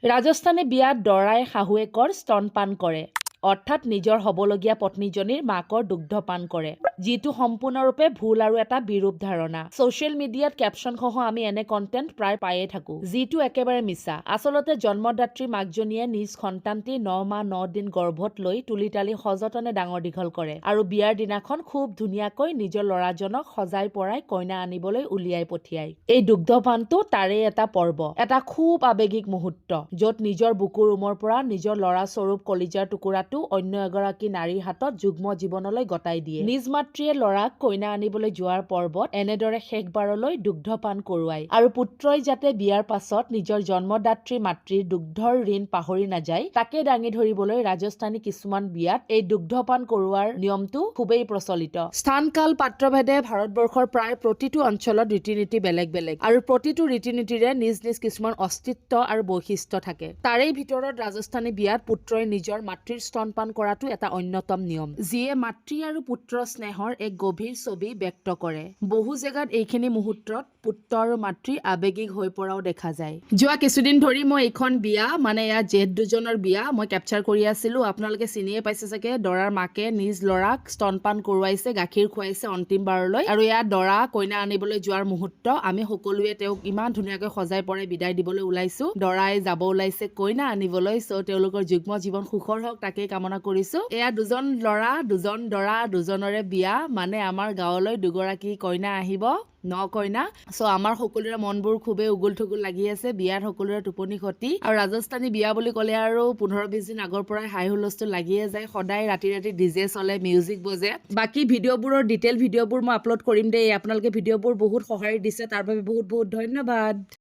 ৰাজস্থানী বিয়াত দৰাই শাহুৱেকৰ স্তনপান কৰে অৰ্থাৎ নিজৰ হ'বলগীয়া পত্নীজনীৰ মাকৰ দুগ্ধপান কৰে যিটো সম্পূৰ্ণৰূপে ভুল আৰু এটা বিৰূপ ধাৰণা ছ'চিয়েল মিডিয়াত কেপশ্যনসহ আমি এনে কণ্টেণ্ট প্ৰায় পায়ে থাকোঁ যিটো একেবাৰে মিছা আচলতে জন্মদাত্ৰী মাকজনীয়ে নিজ সন্তানটি 9 মাহ 9 দিন গৰ্ভত লৈ তুলি তালি সযতনে ডাঙৰ দীঘল কৰে আৰু বিয়াৰ দিনাখন খুব ধুনীয়াকৈ নিজৰ ল'ৰাজনক সজাই পৰাই কইনা আনিবলৈ উলিয়াই পঠিয়ায় এই দুগ্ধপানটো তাৰে এটা পৰ্ব এটা খুব আৱেগিক মুহূৰ্ত য'ত নিজৰ বুকুৰ ৰুমৰ পৰা নিজৰ ল'ৰা স্বৰূপ কলিজাৰ টুকুৰাটো অন্য এগৰাকী নাৰীৰ হাতত যুগ্ম জীৱনলৈ গতাই দিয়ে নিজ মাতৃয়ে ল'ৰাক কইনা আনিবলৈ যোৱাৰ পৰ্বত এনেদৰে শেষবাৰলৈ দুগ্ধপান কৰোৱায় আৰু পুত্ৰই যাতে বিয়াৰ পাছত নিজৰ জন্মদাত্ৰী মাতৃৰ দুগ্ধৰ ঋণ পাহৰি নাযায় তাকে দাঙি ধৰিবলৈ ৰাজস্থানী কিছুমান বিয়াত এই দুগ্ধপান কৰোৱাৰ নিয়মটো খুবেই প্ৰচলিত স্থানকাল পাত্ৰভেদে ভাৰতবৰ্ষৰ প্ৰায় প্ৰতিটো অঞ্চলত ৰীতি নীতি বেলেগ বেলেগ আৰু প্ৰতিটো ৰীতি নীতিৰে নিজ নিজ কিছুমান অস্তিত্ব আৰু বৈশিষ্ট্য থাকে তাৰেই ভিতৰত ৰাজস্থানী বিয়াত পুত্ৰই নিজৰ মাতৃৰ স্তনপান কৰাটো এটা অন্যতম নিয়ম যিয়ে মাতৃ আৰু পুত্ৰ স্নেহৰ এক গভীৰ ছবি ব্যক্ত কৰে বহু জেগাত এইখিনি মুহূৰ্তত পুত্ৰ আৰু মাতৃ আৱেগিক হৈ পৰাও দেখা যায় যোৱা কিছুদিন ধৰি মই এইখন বিয়া মানে এয়া জেঠ দুজনৰ বিয়া মই কেপচাৰ কৰি আছিলো আপোনালোকে চিনিয়ে পাইছে চাগে দৰাৰ মাকে নিজ ল'ৰাক স্তনপান কৰোৱাইছে গাখীৰ খুৱাইছে অন্তিম বাৰলৈ আৰু এয়া দৰা কইনা আনিবলৈ যোৱাৰ মুহূৰ্ত আমি সকলোৱে তেওঁক ইমান ধুনীয়াকৈ সজাই পৰাই বিদায় দিবলৈ ওলাইছো দৰাই যাব ওলাইছে কইনা আনিবলৈ চ' তেওঁলোকৰ যুগ্ম জীৱন সুখৰ হওক তাকেই কামনা কৰিছো এয়া দুজন ল'ৰা দুজন দৰা দুজনৰে বিয়া মানে আমাৰ গাঁৱলৈ দুগৰাকী কইনা আহিব ন কইনা চ' আমাৰ সকলোৰে মনবোৰ খুবেই উগুল থুগুল লাগি আছে বিয়াত সকলোৰে টোপনি খতি আৰু ৰাজস্থানী বিয়া বুলি ক'লে আৰু 15-20 দিন আগৰ পৰাই হাই হুলস্থুল লাগিয়ে যায় সদায় ৰাতি ৰাতি ডিজে চলে মিউজিক বজে বাকী ভিডিঅ'বোৰৰ ডিটেইল ভিডিঅ'বোৰ মই আপলোড কৰিম দেই আপোনালোকে ভিডিঅ'বোৰ বহুত সঁহাৰি দিছে তাৰ বাবে বহুত বহুত ধন্যবাদ